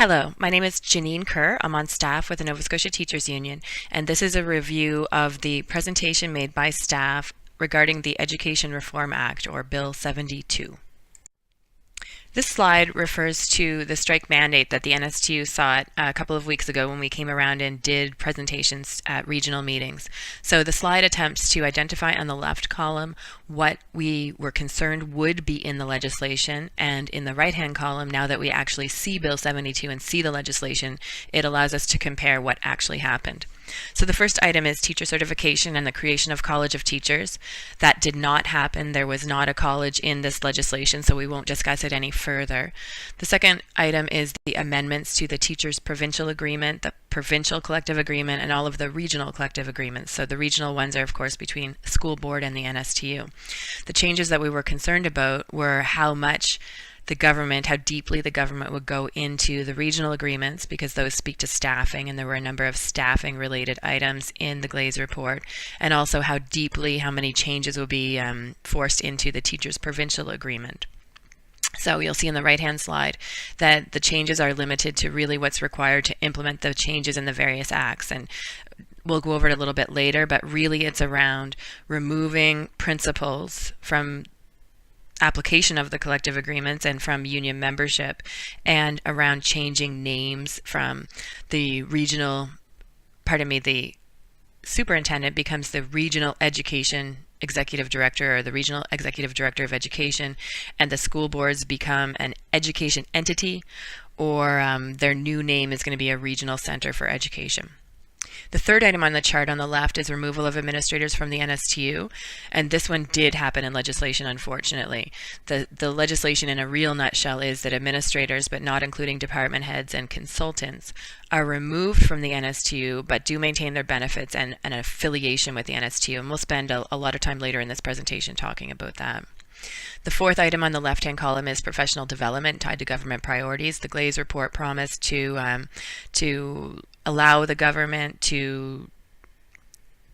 Hello, my name is Janine Kerr. I'm on staff with the Nova Scotia Teachers Union, and this is a review of the presentation made by staff regarding the Education Reform Act, or Bill 72. This slide refers to the strike mandate that the NSTU sought a couple of weeks ago when we came around and did presentations at regional meetings. So the slide attempts to identify on the left column what we were concerned would be in the legislation, and in the right-hand column, now that we actually see Bill 72 and see the legislation, it allows us to compare what actually happened. So the first item is teacher certification and the creation of College of Teachers. That did not happen. There was not a college in this legislation, so we won't discuss it any further. The second item is the amendments to the Teachers Provincial Agreement, the Provincial Collective Agreement, and all of the regional collective agreements. So the regional ones are, of course, between the school board and the NSTU. The changes that we were concerned about were how deeply the government would go into the regional agreements, because those speak to staffing, and there were a number of staffing related items in the Glaze report, and also how many changes will be forced into the Teachers Provincial Agreement. So you'll see in the right-hand slide that the changes are limited to really what's required to implement the changes in the various acts, and we'll go over it a little bit later, but really it's around removing principles from application of the collective agreements and from union membership, and around changing names from the superintendent becomes the regional education executive director, or the regional executive director of education, and the school boards become an education entity, or their new name is going to be a regional center for education. The third item on the chart on the left is removal of administrators from the NSTU, and this one did happen in legislation, unfortunately. The legislation in a real nutshell is that administrators, but not including department heads and consultants, are removed from the NSTU but do maintain their benefits and an affiliation with the NSTU, and we'll spend a lot of time later in this presentation talking about that. The fourth item on the left-hand column is professional development tied to government priorities. The Glaze report promised to allow the government to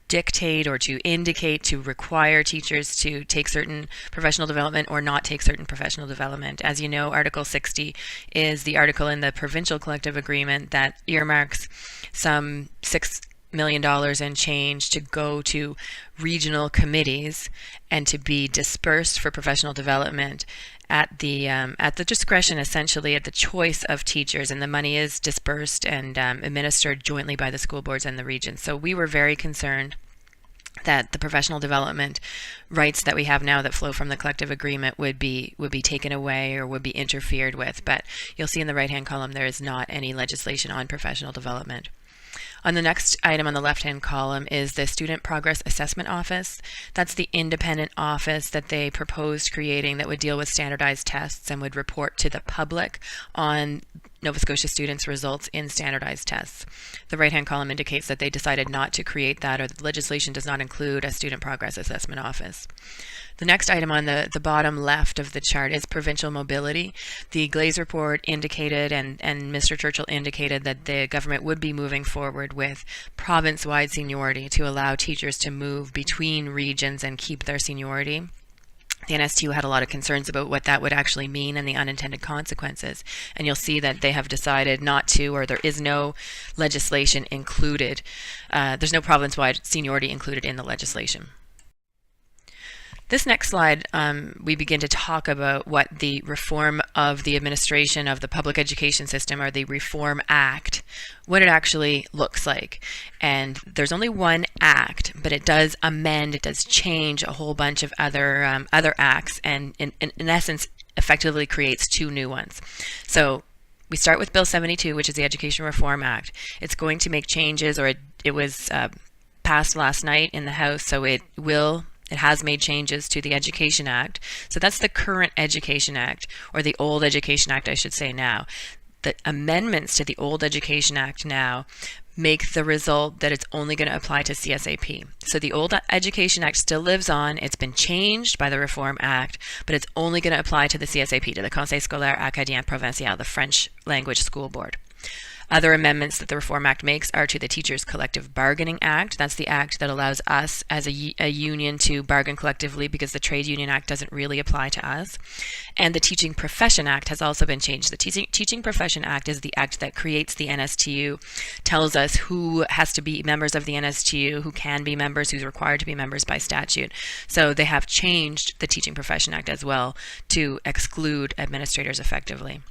dictate or to indicate, to require teachers to take certain professional development or not take certain professional development. As you know, Article 60 is the article in the Provincial Collective Agreement that earmarks some $6 million and change to go to regional committees and to be dispersed for professional development at the discretion, essentially at the choice of teachers, and the money is dispersed and administered jointly by the school boards and the regions. So we were very concerned that the professional development rights that we have now that flow from the collective agreement would be taken away or would be interfered with. But you'll see in the right-hand column there is not any legislation on professional development. On the next item on the left-hand column is the Student Progress Assessment Office. That's the independent office that they proposed creating that would deal with standardized tests and would report to the public on Nova Scotia students' results in standardized tests. The right-hand column indicates that they decided not to create that, or the legislation does not include a Student Progress Assessment Office. The next item on the bottom left of the chart is provincial mobility. The Glaze report indicated, and Mr. Churchill indicated, that the government would be moving forward with province-wide seniority to allow teachers to move between regions and keep their seniority. The NSTU had a lot of concerns about what that would actually mean and the unintended consequences. And you'll see that they have decided not to, or there is no legislation included. There's no province-wide seniority included in the legislation. This next slide, we begin to talk about what the reform of the administration of the public education system, or the Reform Act, what it actually looks like. And there's only one act, but it does amend, it does change a whole bunch of other acts, and in essence effectively creates two new ones. So we start with Bill 72, which is the Education Reform Act. It's going to make changes, or it was passed last night in the House, so it has made changes to the Education Act. So that's the current Education Act, or the old Education Act, I should say now. The amendments to the old Education Act now make the result that it's only going to apply to CSAP. So the old Education Act still lives on. It's been changed by the Reform Act, but it's only going to apply to the CSAP, to the Conseil Scolaire Acadien Provincial, the French language school board. Other amendments that the Reform Act makes are to the Teachers Collective Bargaining Act. That's the act that allows us as a union to bargain collectively, because the Trade Union Act doesn't really apply to us. And the Teaching Profession Act has also been changed. The Teaching Profession Act is the act that creates the NSTU, tells us who has to be members of the NSTU, who can be members, who's required to be members by statute. So they have changed the Teaching Profession Act as well to exclude administrators effectively.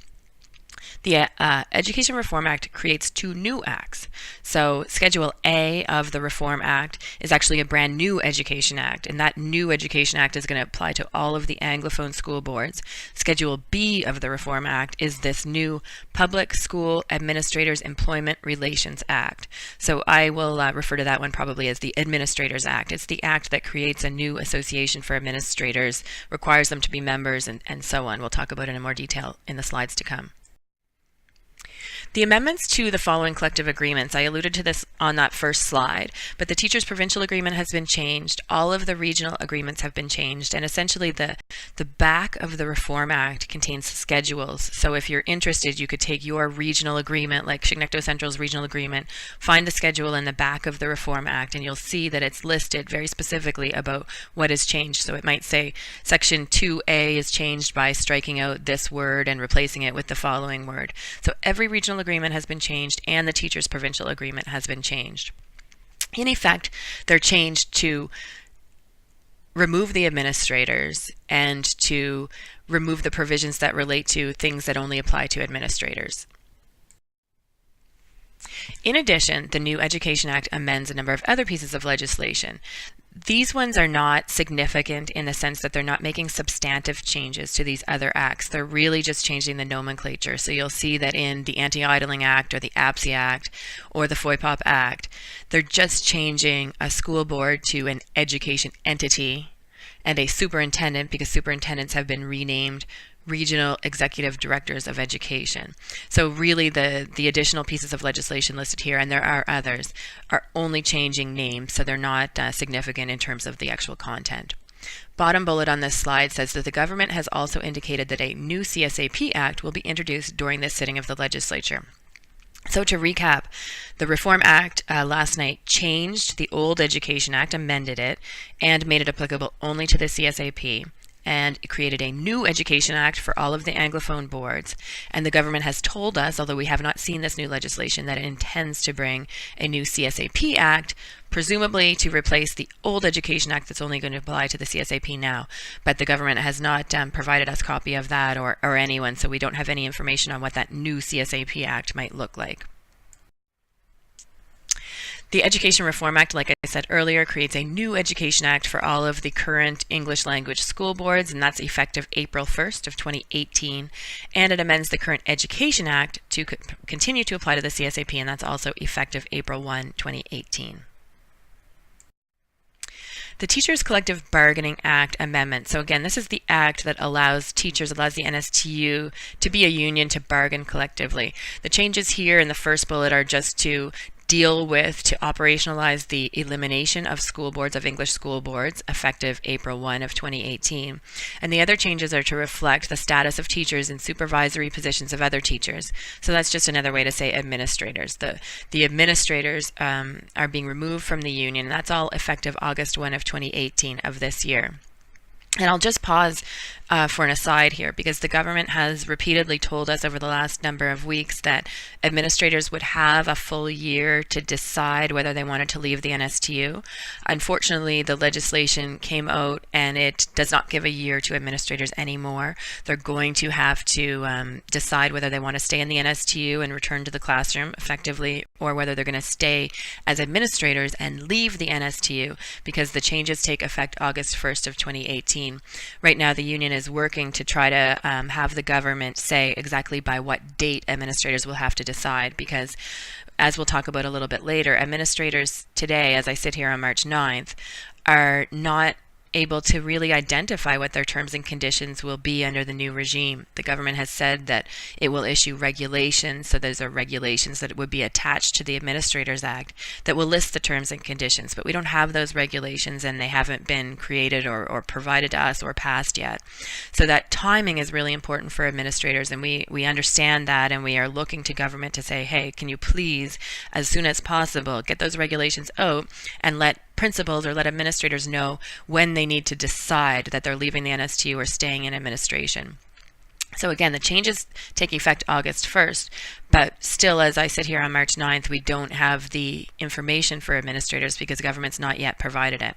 The Education Reform Act creates two new acts. So Schedule A of the Reform Act is actually a brand new Education Act, and that new Education Act is going to apply to all of the Anglophone school boards. Schedule B of the Reform Act is this new Public School Administrators Employment Relations Act. So I will refer to that one probably as the Administrators Act. It's the act that creates a new association for administrators, requires them to be members, and so on. We'll talk about it in more detail in the slides to come. The amendments to the following collective agreements, I alluded to this on that first slide, but the Teachers Provincial Agreement has been changed, all of the regional agreements have been changed, and essentially the back of the Reform Act contains schedules. So if you're interested, you could take your regional agreement, like Chignecto Central's regional agreement, find the schedule in the back of the Reform Act, and you'll see that it's listed very specifically about what has changed. So it might say Section 2A is changed by striking out this word and replacing it with the following word. So every regional agreement has been changed, and the Teachers Provincial Agreement has been changed. In effect, they're changed to remove the administrators and to remove the provisions that relate to things that only apply to administrators. In addition, the new Education Act amends a number of other pieces of legislation. These ones are not significant in the sense that they're not making substantive changes to these other acts. They're really just changing the nomenclature. So you'll see that in the Anti-Idling Act or the APSI Act or the FOIPOP Act, they're just changing a school board to an education entity and a superintendent, because superintendents have been renamed Regional Executive Directors of Education. So really the additional pieces of legislation listed here, and there are others, are only changing names, so they're not significant in terms of the actual content. Bottom bullet on this slide says that the government has also indicated that a new CSAP Act will be introduced during this sitting of the legislature. So to recap, the Reform Act last night changed the old Education Act, amended it, and made it applicable only to the CSAP. And it created a new Education Act for all of the Anglophone boards. And the government has told us, although we have not seen this new legislation, that it intends to bring a new CSAP Act, presumably to replace the old Education Act that's only going to apply to the CSAP now. But the government has not provided us a copy of that or anyone, so we don't have any information on what that new CSAP Act might look like. The Education Reform Act, like I said earlier, creates a new Education Act for all of the current English language school boards, and that's effective April 1st of 2018. And it amends the current Education Act to continue to apply to the CSAP, and that's also effective April 1, 2018. The Teachers Collective Bargaining Act Amendment. So again, this is the act that allows teachers, allows the NSTU to be a union to bargain collectively. The changes here in the first bullet are just to deal with, to operationalize the elimination of school boards, of English school boards, effective April 1 of 2018. And the other changes are to reflect the status of teachers in supervisory positions of other teachers. So that's just another way to say administrators. The administrators are being removed from the union, and that's all effective August 1 of 2018 of this year. And I'll just pause for an aside here, because the government has repeatedly told us over the last number of weeks that administrators would have a full year to decide whether they wanted to leave the NSTU. Unfortunately, the legislation came out and it does not give a year to administrators anymore. They're going to have to decide whether they want to stay in the NSTU and return to the classroom effectively, or whether they're going to stay as administrators and leave the NSTU, because the changes take effect August 1st of 2018. Right now, the union is working to try to have the government say exactly by what date administrators will have to decide, because as we'll talk about a little bit later, administrators today, as I sit here on March 9th, are not able to really identify what their terms and conditions will be under the new regime. The government has said that it will issue regulations, so those are regulations that would be attached to the Administrators Act that will list the terms and conditions, but we don't have those regulations and they haven't been created or provided to us or passed yet. So that timing is really important for administrators, and we understand that, and we are looking to government to say, hey, can you please, as soon as possible, get those regulations out and let principals or let administrators know when they need to decide that they're leaving the NSTU or staying in administration. So again, the changes take effect August 1st, but still, as I sit here on March 9th, we don't have the information for administrators because government's not yet provided it.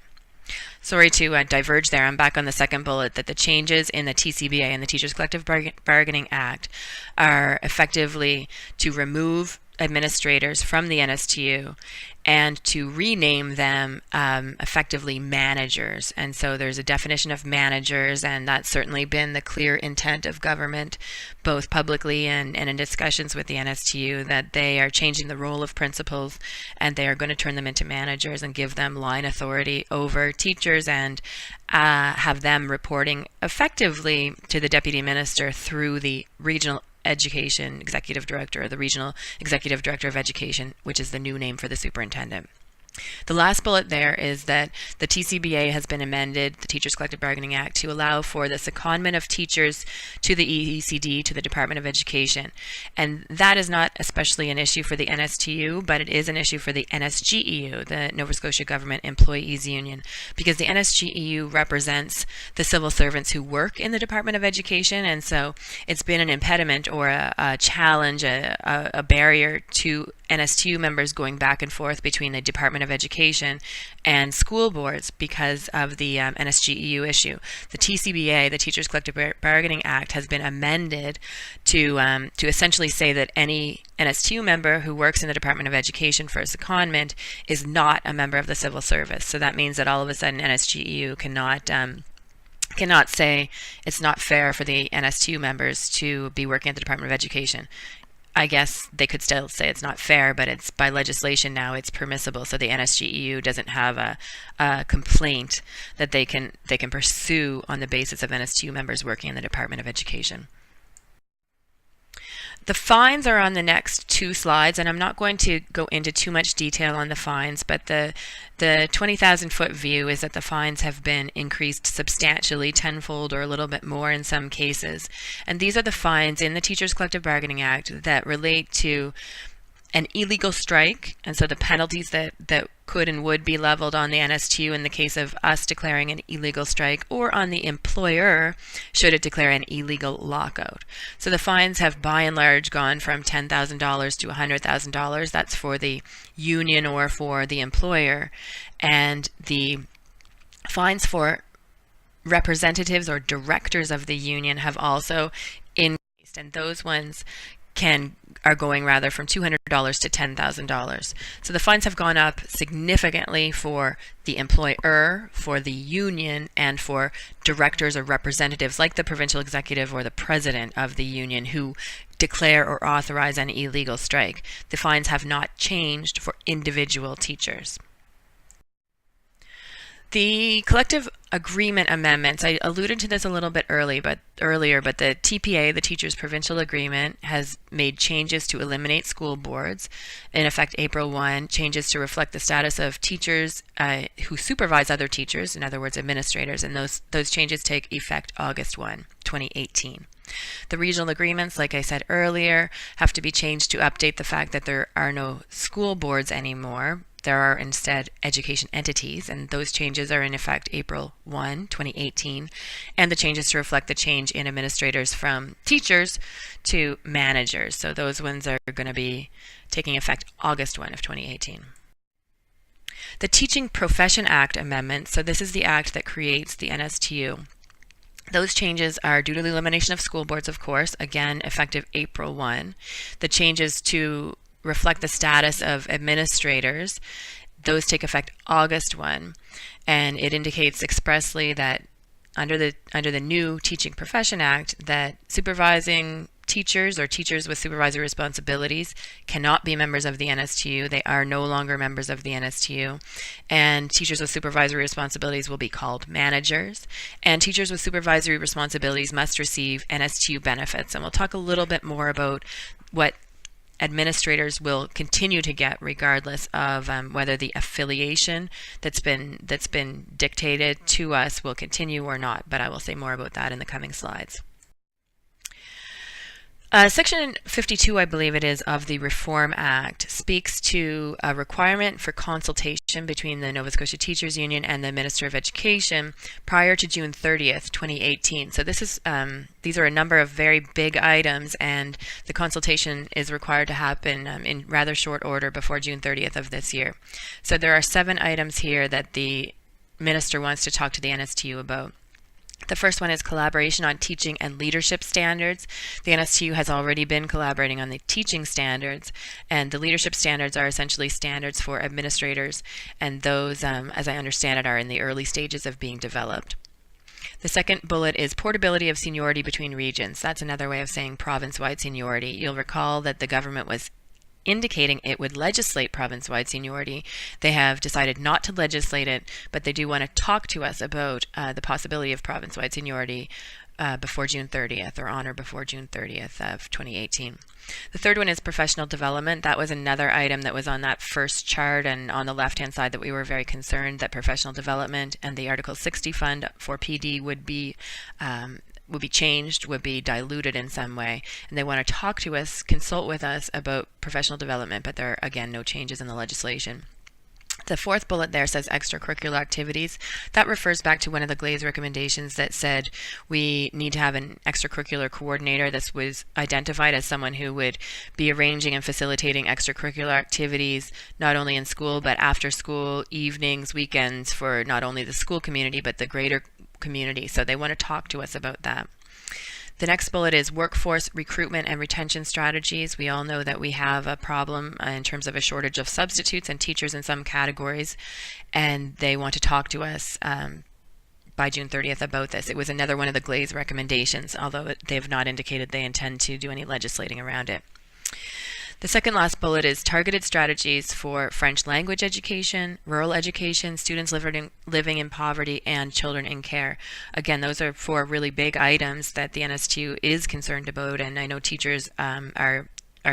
Sorry to diverge there. I'm back on the second bullet, that the changes in the TCBA and the Teachers Collective Bargaining Act are effectively to remove administrators from the NSTU and to rename them effectively managers. And so there's a definition of managers, and that's certainly been the clear intent of government, both publicly and in discussions with the NSTU, that they are changing the role of principals and they are going to turn them into managers and give them line authority over teachers and have them reporting effectively to the Deputy Minister through the Regional Education Executive Director, or the Regional Executive Director of Education, which is the new name for the superintendent. The last bullet there is that the TCBA has been amended, the Teachers Collective Bargaining Act, to allow for the secondment of teachers to the EECD, to the Department of Education. And that is not especially an issue for the NSTU, but it is an issue for the NSGEU, the Nova Scotia Government Employees Union, because the NSGEU represents the civil servants who work in the Department of Education, and so it's been an impediment or a challenge, a barrier to NSTU members going back and forth between the Department of Education and school boards because of the NSGEU issue. The TCBA, the Teachers Collective Bargaining Act, has been amended to essentially say that any NSTU member who works in the Department of Education for a secondment is not a member of the civil service. So that means that all of a sudden NSGEU cannot say it's not fair for the NSTU members to be working at the Department of Education. I guess they could still say it's not fair, but it's by legislation now it's permissible. So the NSGEU doesn't have a complaint that they can pursue on the basis of NSTU members working in the Department of Education. The fines are on the next two slides, and I'm not going to go into too much detail on the fines, but the 20,000 foot view is that the fines have been increased substantially, tenfold or a little bit more in some cases. And these are the fines in the Teachers Collective Bargaining Act that relate to an illegal strike, and so the penalties that could and would be leveled on the NSTU in the case of us declaring an illegal strike, or on the employer should it declare an illegal lockout. So the fines have by and large gone from $10,000 to $100,000. That's for the union or for the employer. And the fines for representatives or directors of the union have also increased, and those ones are going rather from $200 to $10,000. So the fines have gone up significantly for the employer, for the union, and for directors or representatives like the provincial executive or the president of the union who declare or authorize an illegal strike. The fines have not changed for individual teachers. The collective agreement amendments, I alluded to this a little bit earlier, but the TPA, the Teachers Provincial Agreement, has made changes to eliminate school boards, in effect April 1, changes to reflect the status of teachers who supervise other teachers, in other words administrators, and those changes take effect August 1, 2018. The regional agreements, like I said earlier, have to be changed to update the fact that there are no school boards anymore. There are instead education entities, and those changes are in effect April 1, 2018, and the changes to reflect the change in administrators from teachers to managers. So those ones are going to be taking effect August 1 of 2018. The Teaching Profession Act amendment, so this is the act that creates the NSTU. Those changes are due to the elimination of school boards, of course, again effective April 1. The changes to reflect the status of administrators, those take effect August 1, and it indicates expressly that under the new Teaching Profession Act that supervising teachers or teachers with supervisory responsibilities cannot be members of the NSTU. They are no longer members of the NSTU. And teachers with supervisory responsibilities will be called managers. And teachers with supervisory responsibilities must receive NSTU benefits. And we'll talk a little bit more about what administrators will continue to get regardless of whether the affiliation that's been dictated to us will continue or not, but I will say more about that in the coming slides. Section 52, I believe it is, of the Reform Act speaks to a requirement for consultation between the Nova Scotia Teachers Union and the Minister of Education prior to June 30th, 2018. So this is these are a number of very big items, and the consultation is required to happen in rather short order before June 30th of this year. So there are 7 items here that the Minister wants to talk to the NSTU about. The first one is collaboration on teaching and leadership standards. The NSTU has already been collaborating on the teaching standards, and the leadership standards are essentially standards for administrators, and those, as I understand it, are in the early stages of being developed. The second bullet is portability of seniority between regions. That's another way of saying province-wide seniority. You'll recall that the government was indicating it would legislate province-wide seniority. They have decided not to legislate it, but they do want to talk to us about the possibility of province-wide seniority before June 30th, or on or before June 30th of 2018. The third one is professional development. That was another item that was on that first chart and on the left-hand side that we were very concerned that professional development and the Article 60 fund for PD would be changed, would be diluted in some way, and they want to talk to us, consult with us about professional development, but there are, again, no changes in the legislation. The fourth bullet there says extracurricular activities. That refers back to one of the Glaze recommendations that said we need to have an extracurricular coordinator. This was identified as someone who would be arranging and facilitating extracurricular activities, not only in school, but after school, evenings, weekends, for not only the school community, but the greater community. So they want to talk to us about that. The next bullet is workforce recruitment and retention strategies. We all know that we have a problem in terms of a shortage of substitutes and teachers in some categories, and they want to talk to us by June 30th about this. It was another one of the Glaze recommendations, although they have not indicated they intend to do any legislating around it. The second last bullet is targeted strategies for French language education, rural education, students living in poverty, and children in care. Again, those are 4 really big items that the NSTU is concerned about, and I know teachers are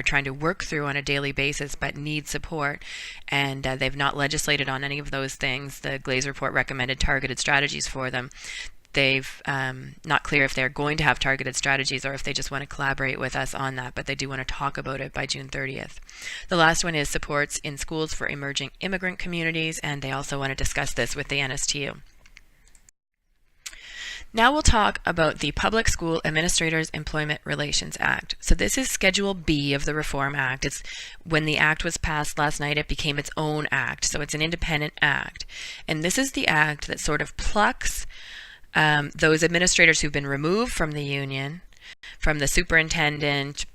trying to work through on a daily basis but need support, and they've not legislated on any of those things. The Glaze report recommended targeted strategies for them. They've not clear if they're going to have targeted strategies or if they just want to collaborate with us on that, but they do want to talk about it by June 30th. The last one is supports in schools for emerging immigrant communities, and they also want to discuss this with the NSTU. Now we'll talk about the Public School Administrators Employment Relations Act. So this is Schedule B of the Reform Act. It's when the act was passed last night, it became its own act. So it's an independent act. And this is the act that sort of plucks those administrators who've been removed from the union, from the superintendent,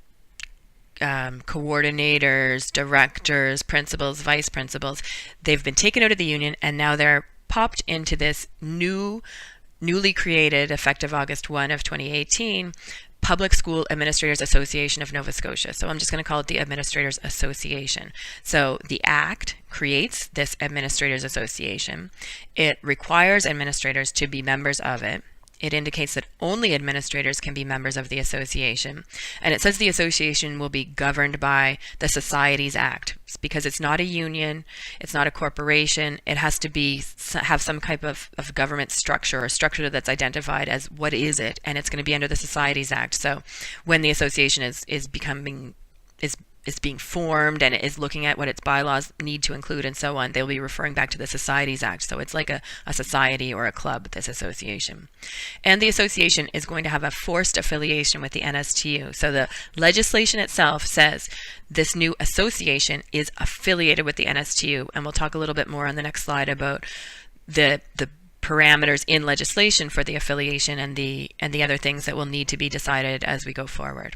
coordinators, directors, principals, vice principals. They've been taken out of the union, and now they're popped into this newly created, effective August 1 of 2018, Public School Administrators Association of Nova Scotia. So I'm just going to call it the Administrators Association. So the Act creates this Administrators Association. It requires administrators to be members of it. It indicates that only administrators can be members of the association. And it says the association will be governed by the Societies Act. Because it's not a union, it's not a corporation, it has to have some type of government structure or structure that's identified as what is it, and it's going to be under the Societies Act. So when the association is being formed and is looking at what its bylaws need to include and so on, they'll be referring back to the Societies Act. So it's like a society or a club, this association. And the association is going to have a forced affiliation with the NSTU. So the legislation itself says this new association is affiliated with the NSTU. And we'll talk a little bit more on the next slide about the parameters in legislation for the affiliation and the other things that will need to be decided as we go forward.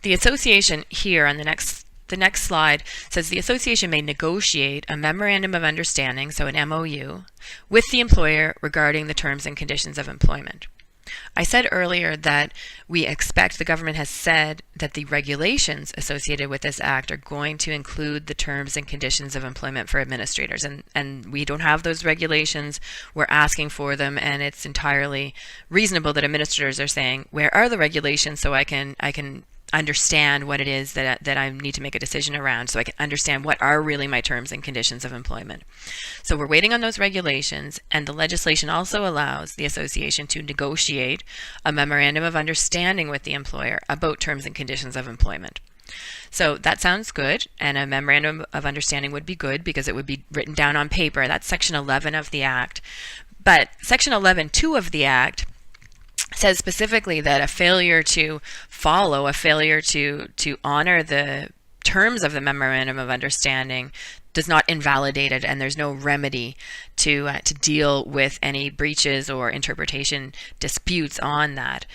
The association here on the next slide says the association may negotiate a memorandum of understanding, so an MOU, with the employer regarding the terms and conditions of employment. I said earlier that we expect, the government has said that the regulations associated with this act are going to include the terms and conditions of employment for administrators. And we don't have those regulations. We're asking for them, and it's entirely reasonable that administrators are saying, where are the regulations so I can understand what it is that I need to make a decision around, so I can understand what are really my terms and conditions of employment. So we're waiting on those regulations, and the legislation also allows the association to negotiate a memorandum of understanding with the employer about terms and conditions of employment. So that sounds good, and a memorandum of understanding would be good because it would be written down on paper. That's Section 11 of the Act. But Section 11.2 of the Act says specifically that a failure to follow, a failure to honor the terms of the memorandum of understanding does not invalidate it, and there's no remedy to deal with any breaches or interpretation disputes on that.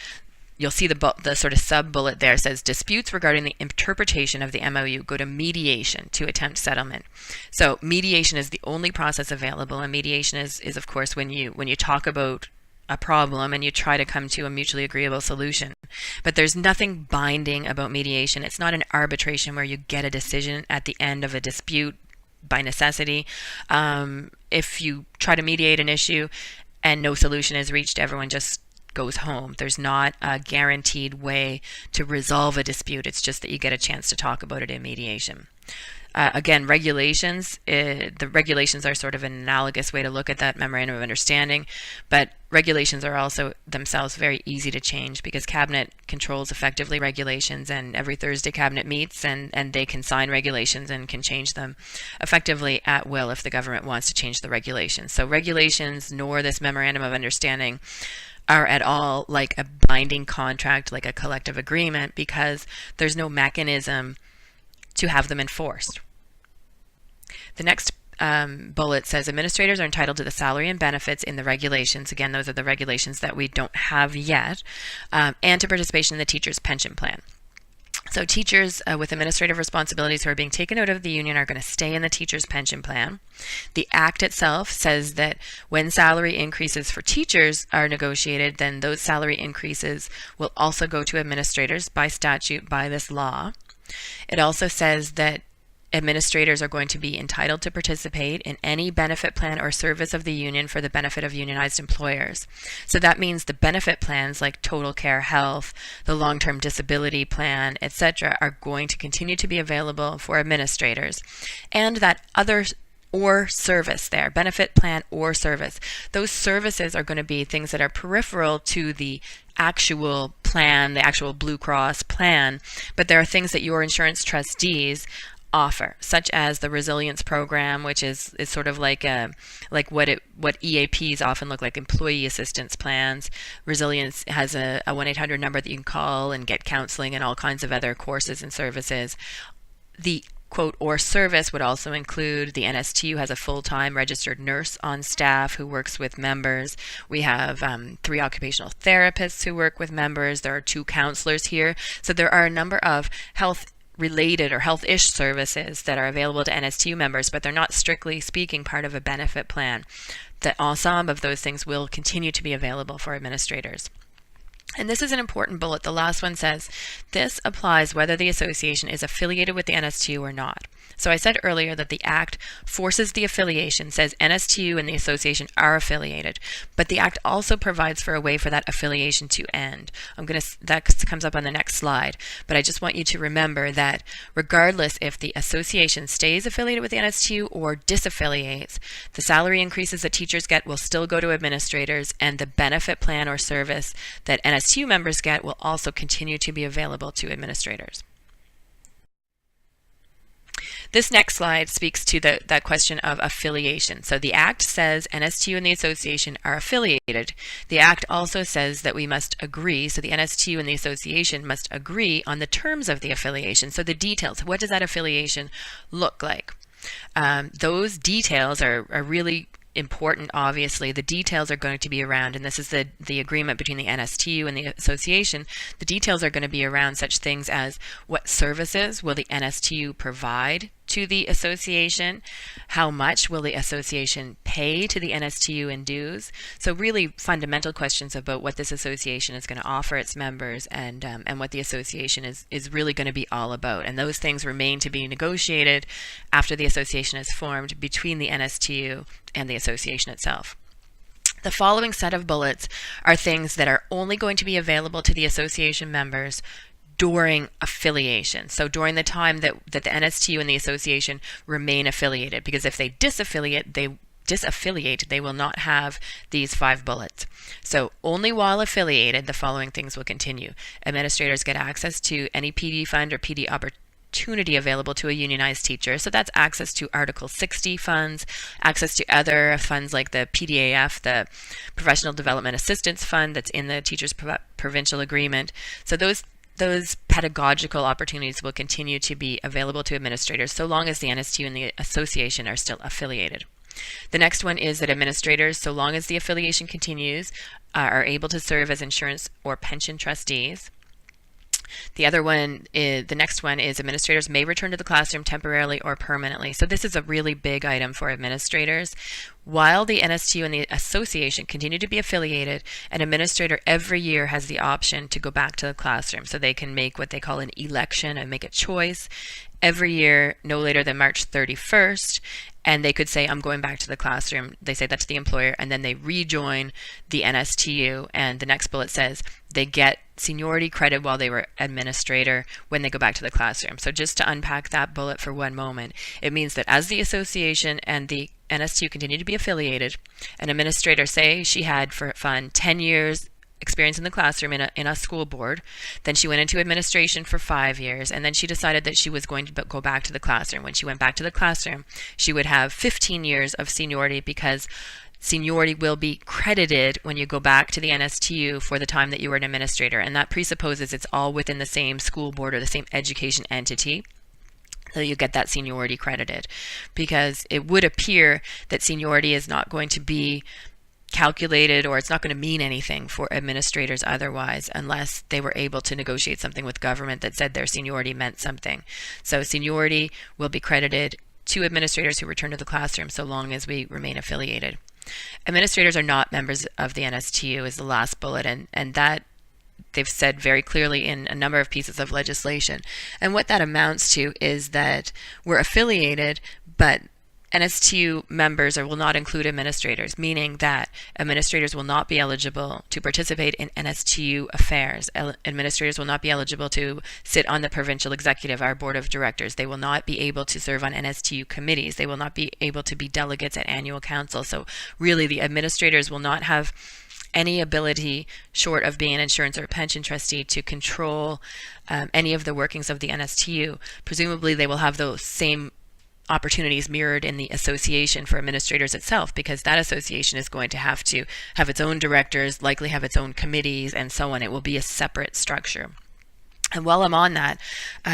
You'll see the sort of sub-bullet there says disputes regarding the interpretation of the MOU go to mediation to attempt settlement. So mediation is the only process available, and mediation is of course when you talk about a problem and you try to come to a mutually agreeable solution. But there's nothing binding about mediation. It's not an arbitration where you get a decision at the end of a dispute by necessity. If you try to mediate an issue and no solution is reached, everyone just goes home. There's not a guaranteed way to resolve a dispute. It's just that you get a chance to talk about it in mediation. Again, regulations, the regulations are sort of an analogous way to look at that memorandum of understanding, but regulations are also themselves very easy to change because Cabinet controls effectively regulations, and every Thursday Cabinet meets and they can sign regulations and can change them effectively at will if the government wants to change the regulations. So regulations nor this memorandum of understanding are at all like a binding contract, like a collective agreement, because there's no mechanism to have them enforced. The next bullet says administrators are entitled to the salary and benefits in the regulations. Again, those are the regulations that we don't have yet, and to participation in the teacher's pension plan. So teachers with administrative responsibilities who are being taken out of the union are going to stay in the teacher's pension plan. The Act itself says that when salary increases for teachers are negotiated, then those salary increases will also go to administrators by statute, by this law. It also says that administrators are going to be entitled to participate in any benefit plan or service of the union for the benefit of unionized employers. So that means the benefit plans like Total Care Health, the long-term disability plan, etc., are going to continue to be available for administrators. And that other or service there, benefit plan or service, those services are going to be things that are peripheral to the actual plan, the actual Blue Cross plan, but there are things that your insurance trustees offer, such as the resilience program, which is sort of like what EAPs often look like, employee assistance plans. Resilience has a 1-800 number that you can call and get counseling and all kinds of other courses and services. The quote or service would also include the NSTU has a full-time registered nurse on staff who works with members. We have 3 occupational therapists who work with members. There are 2 counselors here. So there are a number of health-related or health-ish services that are available to NSTU members, but they're not strictly speaking part of a benefit plan. The ensemble of those things will continue to be available for administrators. And this is an important bullet. The last one says, this applies whether the association is affiliated with the NSTU or not. So I said earlier that the Act forces the affiliation, says NSTU and the association are affiliated, but the Act also provides for a way for that affiliation to end. That comes up on the next slide, but I just want you to remember that regardless if the association stays affiliated with the NSTU or disaffiliates, the salary increases that teachers get will still go to administrators, and the benefit plan or service that NSTU members get will also continue to be available to administrators. This next slide speaks to that question of affiliation. So the Act says NSTU and the association are affiliated. The Act also says that we must agree, so the NSTU and the association must agree on the terms of the affiliation. So the details, what does that affiliation look like? Those details are really important. Obviously, the details are going to be around, and this is the agreement between the NSTU and the association. The details are going to be around such things as what services will the NSTU provide to the association? How much will the association pay to the NSTU in dues? So really fundamental questions about what this association is going to offer its members, and what the association is really going to be all about. And those things remain to be negotiated after the association is formed between the NSTU and the association itself. The following set of bullets are things that are only going to be available to the association members during affiliation. So during the time that the NSTU and the association remain affiliated, because if they disaffiliate, they will not have these 5 bullets. So only while affiliated, the following things will continue. Administrators get access to any PD fund or PD opportunity available to a unionized teacher. So that's access to Article 60 funds, access to other funds like the PDAF, the Professional Development Assistance Fund that's in the Teachers Provincial Agreement. So those pedagogical opportunities will continue to be available to administrators so long as the NSTU and the association are still affiliated. The next one is that administrators, so long as the affiliation continues, are able to serve as insurance or pension trustees. The next one is administrators may return to the classroom temporarily or permanently. So this is a really big item for administrators. While the NSTU and the association continue to be affiliated, an administrator every year has the option to go back to the classroom. So they can make what they call an election and make a choice every year, no later than March 31st. And they could say, I'm going back to the classroom. They say that to the employer, and then they rejoin the NSTU. And the next bullet says they get seniority credit while they were administrator when they go back to the classroom. So just to unpack that bullet for one moment, it means that as the association and the NSTU continue to be affiliated, an administrator, say she had for fun 10 years experience in the classroom in a school board, then she went into administration for 5 years, and then she decided that she was going to go back to the classroom. When she went back to the classroom, she would have 15 years of seniority, because seniority will be credited when you go back to the NSTU for the time that you were an administrator, and that presupposes it's all within the same school board or the same education entity. So you get that seniority credited, because it would appear that seniority is not going to be calculated, or it's not going to mean anything for administrators otherwise, unless they were able to negotiate something with government that said their seniority meant something. So seniority will be credited to administrators who return to the classroom so long as we remain affiliated. Administrators are not members of the NSTU is the last bullet, and that they've said very clearly in a number of pieces of legislation. And what that amounts to is that we're affiliated, but NSTU members will not include administrators, meaning that administrators will not be eligible to participate in NSTU affairs. Administrators will not be eligible to sit on the provincial executive, our board of directors. They will not be able to serve on NSTU committees. They will not be able to be delegates at annual council. So really, the administrators will not have any ability, short of being an insurance or pension trustee, to control any of the workings of the NSTU. Presumably, they will have those same opportunities mirrored in the association for administrators itself, because that association is going to have its own directors, likely have its own committees, and so on. It will be a separate structure. And while I'm on that,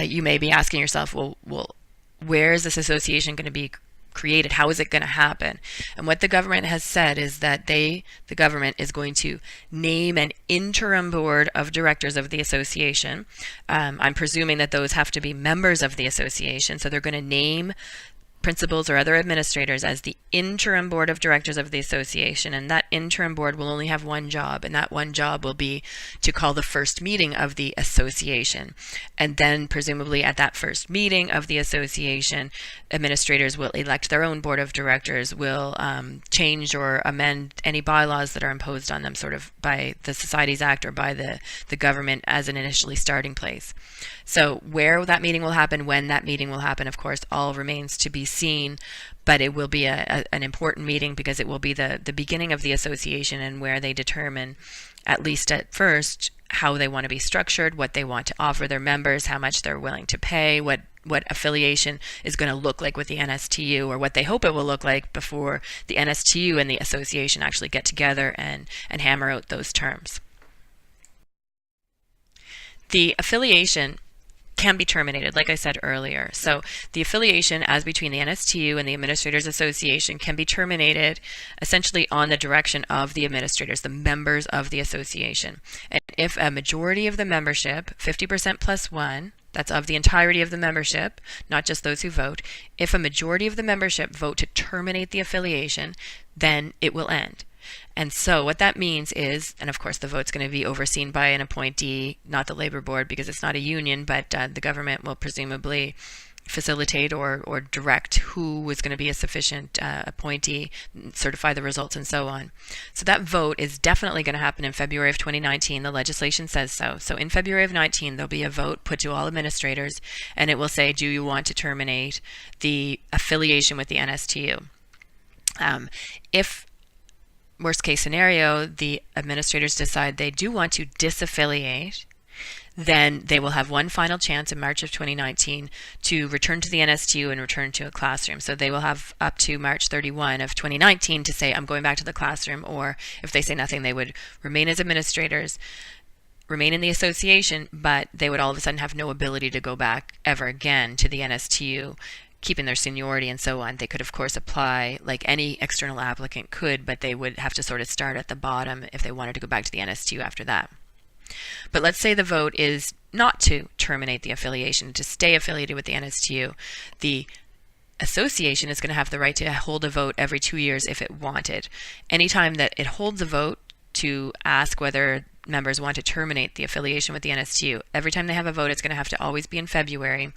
you may be asking yourself, well, where is this association going to be created? How is it going to happen? And what the government has said is that the government is going to name an interim board of directors of the association. I'm presuming that those have to be members of the association. So they're going to name principals or other administrators as the interim board of directors of the association, and that interim board will only have one job, and that one job will be to call the first meeting of the association. And then presumably at that first meeting of the association, administrators will elect their own board of directors, will change or amend any bylaws that are imposed on them sort of by the Societies Act or by the government as an initially starting place. So where that meeting will happen, when that meeting will happen, of course, all remains to be seen, but it will be an important meeting, because it will be the beginning of the association, and where they determine, at least at first, how they want to be structured, what they want to offer their members, how much they're willing to pay, what affiliation is going to look like with the NSTU, or what they hope it will look like before the NSTU and the association actually get together and hammer out those terms. The affiliation can be terminated, like I said earlier. So the affiliation as between the NSTU and the Administrators Association can be terminated essentially on the direction of the administrators, the members of the association. And if a majority of the membership, 50% plus one, that's of the entirety of the membership, not just those who vote, if a majority of the membership vote to terminate the affiliation, then it will end. And so what that means is, and of course the vote's going to be overseen by an appointee, not the labor board because it's not a union, but the government will presumably facilitate or direct who is going to be a sufficient appointee, certify the results, and so on. So that vote is definitely going to happen in February of 2019. The legislation says so. So in February of 19, there'll be a vote put to all administrators, and it will say, do you want to terminate the affiliation with the NSTU? If worst case scenario, the administrators decide they do want to disaffiliate, then they will have one final chance in March of 2019 to return to the NSTU and return to a classroom. So they will have up to March 31 of 2019 to say, I'm going back to the classroom, or if they say nothing, they would remain as administrators, remain in the association, but they would all of a sudden have no ability to go back ever again to the NSTU, keeping their seniority and so on. They could, of course, apply like any external applicant could, but they would have to sort of start at the bottom if they wanted to go back to the NSTU after that. But let's say the vote is not to terminate the affiliation, to stay affiliated with the NSTU. The association is going to have the right to hold a vote every 2 years if it wanted. Anytime that it holds a vote to ask whether members want to terminate the affiliation with the NSTU, every time they have a vote, it's going to have to always be in February.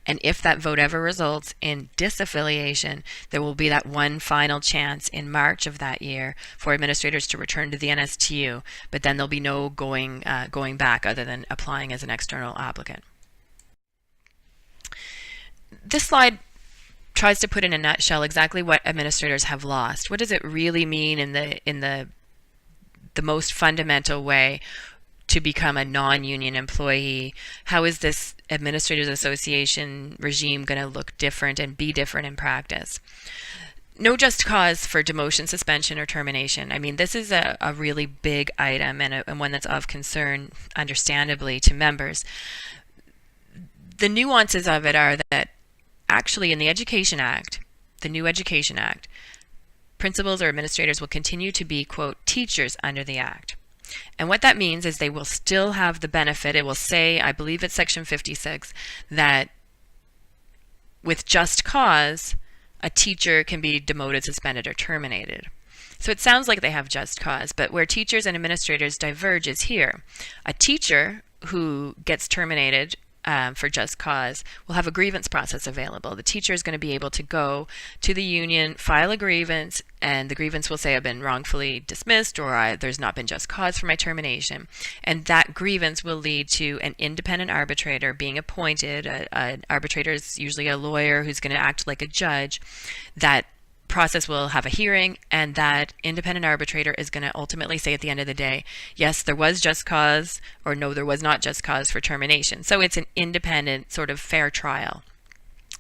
And if that vote ever results in disaffiliation, there will be that one final chance in March of that year for administrators to return to the NSTU, but then there'll be no going back other than applying as an external applicant. This slide tries to put in a nutshell exactly what administrators have lost. What does it really mean in the most fundamental way to become a non-union employee? How is this administrators association regime going to look different and be different in practice? No just cause for demotion, suspension, or termination. I mean, this is a really big item and one that's of concern, understandably, to members. The nuances of it are that actually in the Education Act, the new Education Act, principals or administrators will continue to be, quote, teachers under the Act. And what that means is they will still have the benefit. It will say, I believe it's section 56, that with just cause, a teacher can be demoted, suspended, or terminated. So it sounds like they have just cause, but where teachers and administrators diverge is here. A teacher who gets terminated for just cause will have a grievance process available. The teacher is going to be able to go to the union, file a grievance, and the grievance will say I've been wrongfully dismissed, or there's not been just cause for my termination. And that grievance will lead to an independent arbitrator being appointed. An arbitrator is usually a lawyer who's going to act like a judge. That process will have a hearing, and that independent arbitrator is going to ultimately say at the end of the day, yes, there was just cause, or no, there was not just cause for termination. So it's an independent sort of fair trial.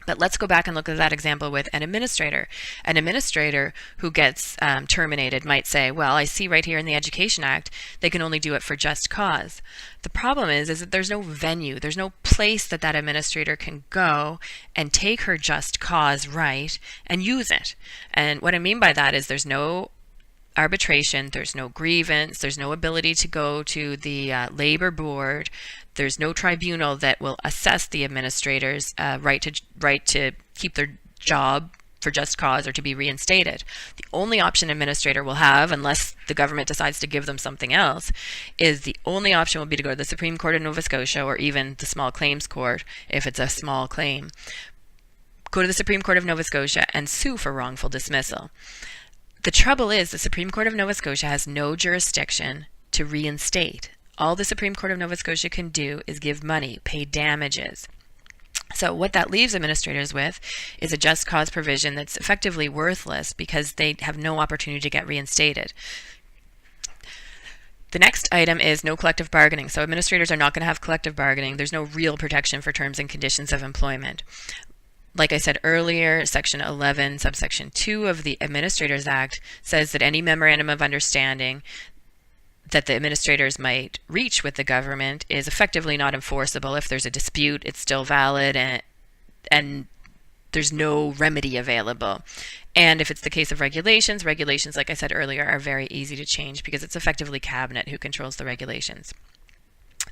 But let's go back and look at that example with an administrator. An administrator who gets terminated might say, well, I see right here in the Education Act, they can only do it for just cause. The problem is that there's no venue, there's no place that that administrator can go and take her just cause right and use it. And what I mean by that is there's no arbitration, there's no grievance, there's no ability to go to the labor board, there's no tribunal that will assess the administrator's right to keep their job for just cause or to be reinstated. The only option an administrator will have, unless the government decides to give them something else, is the only option will be to go to the Supreme Court of Nova Scotia, or even the Small Claims Court if it's a small claim. Go to the Supreme Court of Nova Scotia and sue for wrongful dismissal. The trouble is the Supreme Court of Nova Scotia has no jurisdiction to reinstate. All the Supreme Court of Nova Scotia can do is give money, pay damages. So what that leaves administrators with is a just cause provision that's effectively worthless because they have no opportunity to get reinstated. The next item is no collective bargaining. So administrators are not going to have collective bargaining. There's no real protection for terms and conditions of employment. Like I said earlier, Section 11, subsection 2 of the Administrators Act says that any memorandum of understanding that the administrators might reach with the government is effectively not enforceable. If there's a dispute, it's still valid, and there's no remedy available. And if it's the case of regulations, like I said earlier, are very easy to change because it's effectively cabinet who controls the regulations.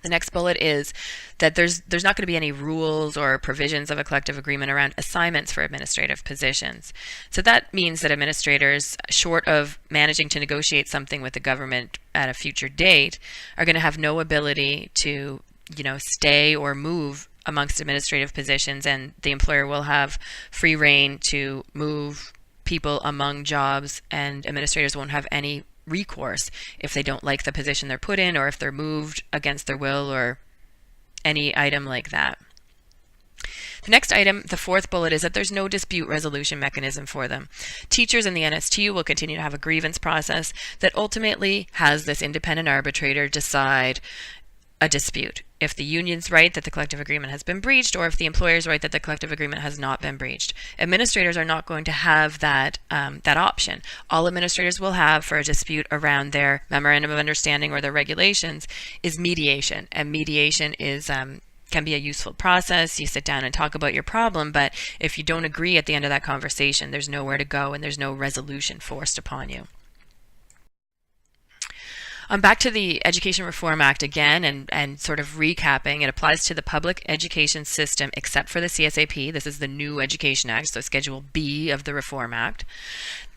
The next bullet is that there's not going to be any rules or provisions of a collective agreement around assignments for administrative positions. So that means that administrators, short of managing to negotiate something with the government at a future date, are going to have no ability to, stay or move amongst administrative positions, and the employer will have free rein to move people among jobs, and administrators won't have any recourse if they don't like the position they're put in, or if they're moved against their will, or any item like that. The next item, the fourth bullet, is that there's no dispute resolution mechanism for them. Teachers in the NSTU will continue to have a grievance process that ultimately has this independent arbitrator decide a dispute. If the union's right that the collective agreement has been breached, or if the employer's right that the collective agreement has not been breached. Administrators are not going to have that option. All administrators will have for a dispute around their memorandum of understanding or their regulations is mediation, and mediation is can be a useful process. You sit down and talk about your problem, but if you don't agree at the end of that conversation, there's nowhere to go and there's no resolution forced upon you. Back to the Education Reform Act again, and sort of recapping, it applies to the public education system except for the CSAP. This is the new Education Act, so Schedule B of the Reform Act.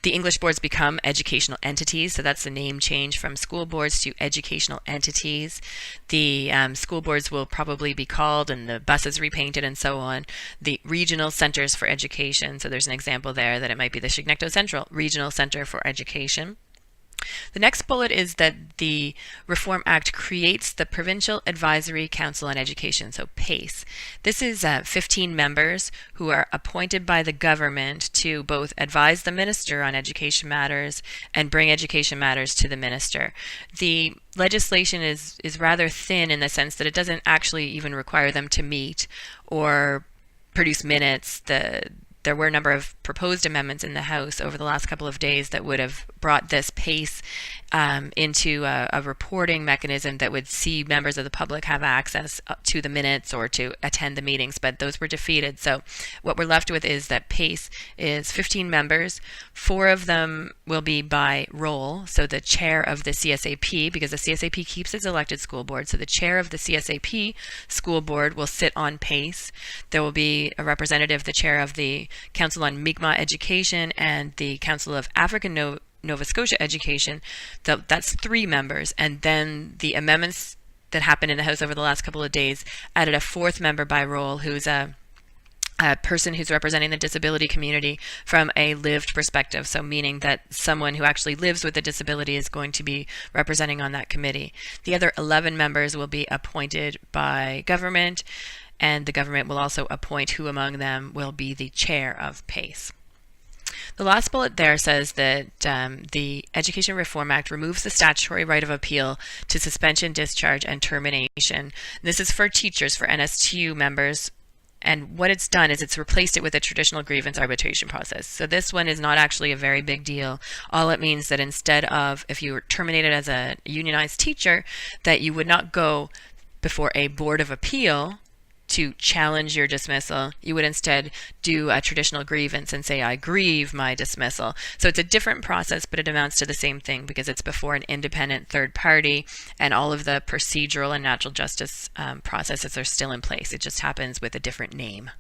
The English boards become educational entities, so that's the name change from school boards to educational entities. The school boards will probably be called, and the buses repainted and so on, the regional centers for education. So there's an example there that it might be the Chignecto Central Regional Center for Education. The next bullet is that the Reform Act creates the Provincial Advisory Council on Education, so PACE. This is 15 members who are appointed by the government to both advise the minister on education matters and bring education matters to the minister. The legislation is rather thin in the sense that it doesn't actually even require them to meet or produce minutes. There were a number of proposed amendments in the House over the last couple of days that would have brought this PACE into a reporting mechanism that would see members of the public have access to the minutes or to attend the meetings, but those were defeated. So what we're left with is that PACE is 15 members. 4 of them will be by role, so the chair of the CSAP, because the CSAP keeps its elected school board, so the chair of the CSAP school board will sit on PACE. There will be a representative, the chair of the Council on Mi'kmaq Education and the Council of African Nova Scotia Education. That's 3 members, and then the amendments that happened in the House over the last couple of days added a 4th member by role, who's a person who's representing the disability community from a lived perspective, so meaning that someone who actually lives with a disability is going to be representing on that committee. The other 11 members will be appointed by government, and the government will also appoint who among them will be the chair of PACE. The last bullet there says that the Education Reform Act removes the statutory right of appeal to suspension, discharge, and termination. This is for teachers, for NSTU members, and what it's done is it's replaced it with a traditional grievance arbitration process. So this one is not actually a very big deal. All it means that instead of, if you were terminated as a unionized teacher, that you would not go before a board of appeal to challenge your dismissal. You would instead do a traditional grievance and say, I grieve my dismissal. So it's a different process, but it amounts to the same thing because it's before an independent third party, and all of the procedural and natural justice processes are still in place. It just happens with a different name.